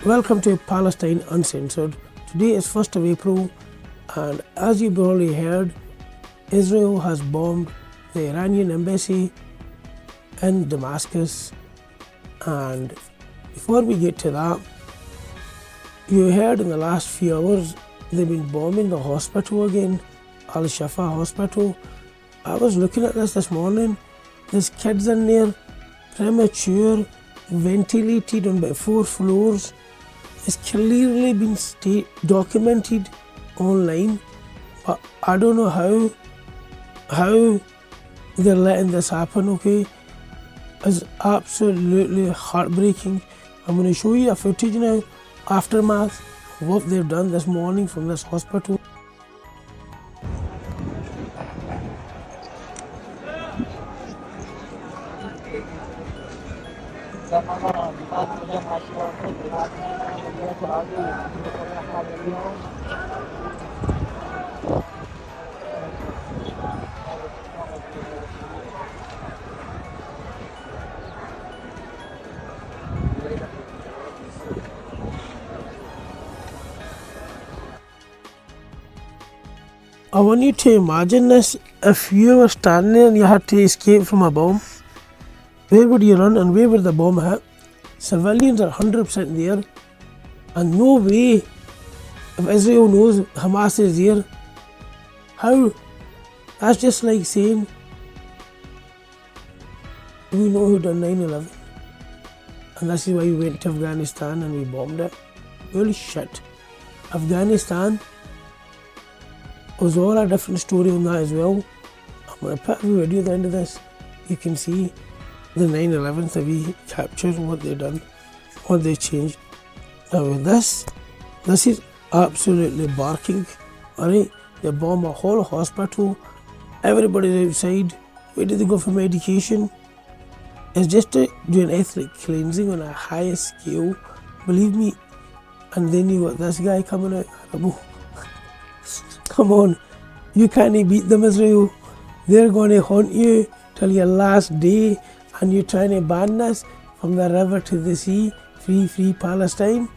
Welcome to Palestine Uncensored. Today is 1st of April, and as you've already heard, Israel has bombed the Iranian embassy in Damascus. And before we get to that, you heard in the last few hours they've been bombing the hospital again, SHIFA hospital. I was looking at this morning. There's kids in there, premature, ventilated on about 4 floors. It's clearly been documented online, but I don't know how they're letting this happen, okay? It's absolutely heartbreaking. I'm going to show you a footage now, aftermath of what they've done this morning from this hospital. I want you to imagine this. If you were standing there and you had to escape from a bomb, where would you run and where would the bomb hit? Civilians are 100% there, and no way, if Israel knows Hamas is there, how? That's just like saying, we know who done 9/11, and this is why we went to Afghanistan and we bombed it. Holy shit. Afghanistan was all a different story on that as well. I'm going to put a video at the end of this. You can see the 9/11 that we captured, what they done, what they changed. Now with this is absolutely barking, alright? They bomb a whole hospital, everybody's outside. Where did they go for medication? It's just to do an ethnic cleansing on a higher scale, believe me. And then you got this guy coming out. Come on, you can't beat them, Israel. They're going to haunt you till your last day, and you're trying to ban us from the river to the sea. Free Palestine.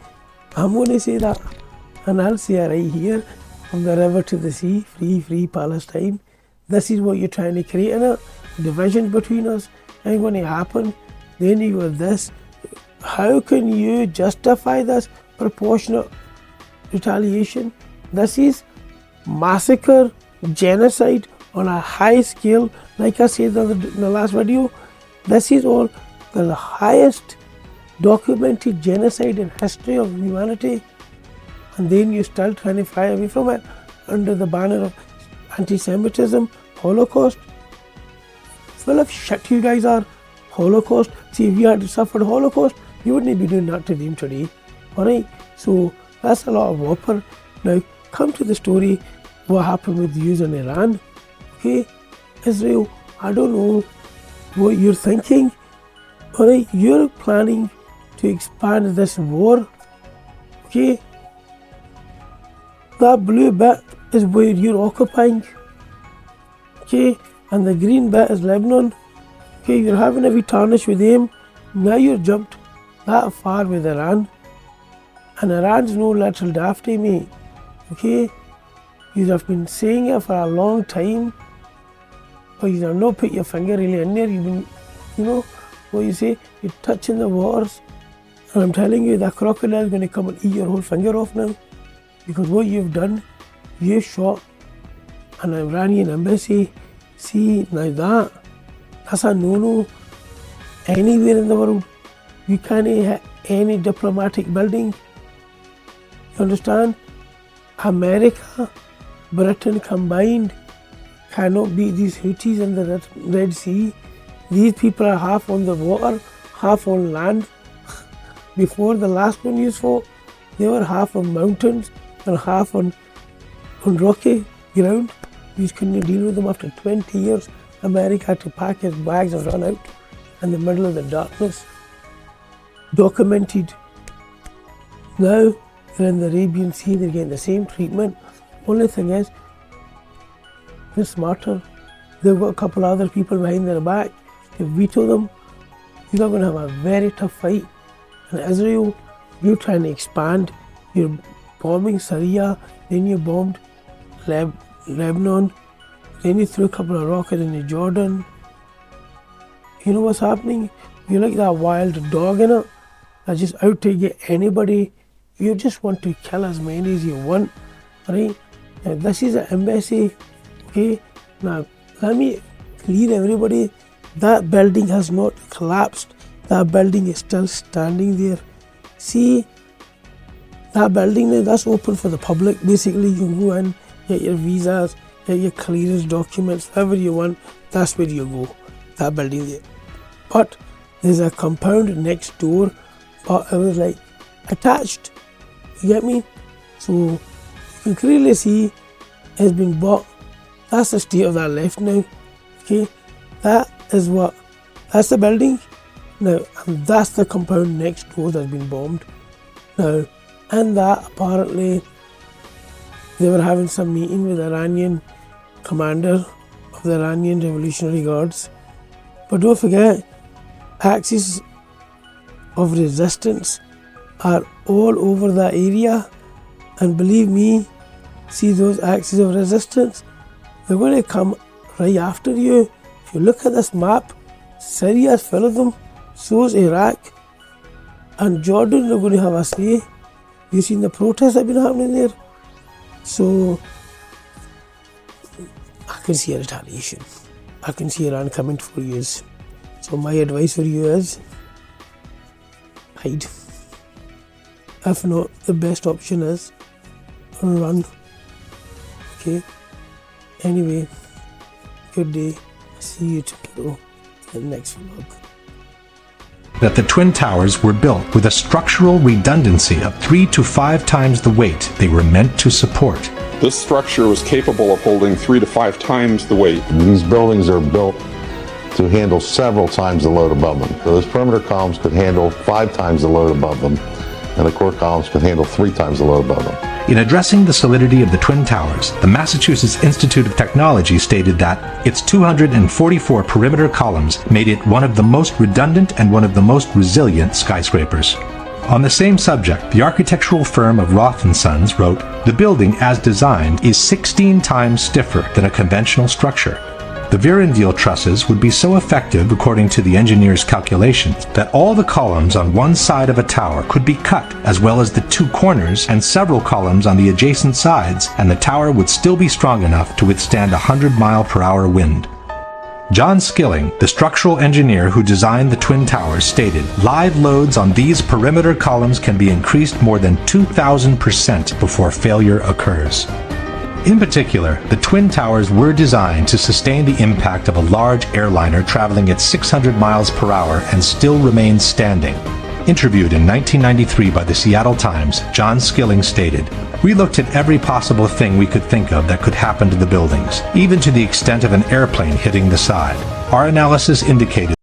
I'm going to say that, and I'll say it right here, from the river to the sea. Free Palestine. This is what you're trying to create, innit? Divisions between us ain't going to happen. Then you got this. How can you justify this proportionate retaliation? This is massacre, genocide on a high scale. Like I said in the last video, this is all the highest documented genocide in history of humanity, and then you're still trying to fly away from it under the banner of anti-Semitism, Holocaust. Full of shit you guys are. Holocaust. See, if you had suffered Holocaust, you wouldn't be doing that to them today. Alright, so that's a lot of whopper. Now come to the story, what happened with you in Iran. Okay, Israel, I don't know what you're thinking. Alright, you're planning to expand this war. Okay, that blue bit is where you're occupying. Okay, and the green bit is Lebanon. Okay, you're having a wee tarnish with them. Now you're jumped that far with Iran. And Iran's no little dafty, mate. Okay, you have been saying it for a long time, but you have not put your finger really in there. You've been, you know, what you say, you're touching the waters. And I'm telling you, that crocodile is going to come and eat your whole finger off now. Because what you've done, you've shot an Iranian embassy. See, now that's a no-no anywhere in the world. You can't hit any diplomatic building. You understand? America, Britain combined cannot beat these Houthis in the Red Sea. These people are half on the water, half on land. Before the last one you fought, they were half on mountains and half on rocky ground. You couldn't deal with them. After 20 years, America had to pack his bags and run out in the middle of the darkness. Documented. Now they're in the Arabian Sea, they're getting the same treatment. Only thing is, they're smarter. They've got a couple other people behind their back. They veto them. You're going to have a very tough fight. And Israel, you're trying to expand. You're bombing Syria, then you bombed Lebanon, then you threw a couple of rockets into Jordan. You know what's happening? You're like that wild dog, that's just out to get anybody. You just want to kill as many as you want, right? Now, this is an embassy, okay? Now, let me clear everybody. That building has not collapsed. That building is still standing there. See, that building there, that's open for the public. Basically, you go in, get your visas, get your clearance documents, whatever you want, that's where you go, that building there. But there's a compound next door, but it was like attached, you get me? So you can clearly see it's been bought. That's the state of that left now, okay? That's the building now, and that's the compound next door that's been bombed now. And that apparently they were having some meeting with the Iranian commander of the Iranian Revolutionary Guards. But don't forget, axes of resistance are all over that area, and believe me, see those axes of resistance, they're going to come right after you. If you look at this map, Syria is full of them, so is Iraq, and Jordan are going to have a say. You've seen the protests that have been happening there. So I can see a retaliation. I can see Iran coming for you. So my advice for you is hide. If not, the best option is run. Okay. Anyway, good day. See you tomorrow in the next vlog. That the Twin Towers were built with a structural redundancy of 3 to 5 times the weight they were meant to support. This structure was capable of holding 3 to 5 times the weight. These buildings are built to handle several times the load above them. So those perimeter columns could handle 5 times the load above them, and the core columns could handle 3 times the load above them. In addressing the solidity of the Twin Towers, the Massachusetts Institute of Technology stated that its 244 perimeter columns made it one of the most redundant and one of the most resilient skyscrapers. On the same subject, the architectural firm of Roth & Sons wrote, "The building as designed is 16 times stiffer than a conventional structure. The Virendeel trusses would be so effective, according to the engineer's calculations, that all the columns on one side of a tower could be cut, as well as the 2 corners and several columns on the adjacent sides, and the tower would still be strong enough to withstand a 100-mile-per-hour wind." John Skilling, the structural engineer who designed the Twin Towers, stated, "Live loads on these perimeter columns can be increased more than 2,000% before failure occurs." In particular, the Twin Towers were designed to sustain the impact of a large airliner traveling at 600 miles per hour and still remain standing. Interviewed in 1993 by the Seattle Times, John Skilling stated, "We looked at every possible thing we could think of that could happen to the buildings, even to the extent of an airplane hitting the side. Our analysis indicated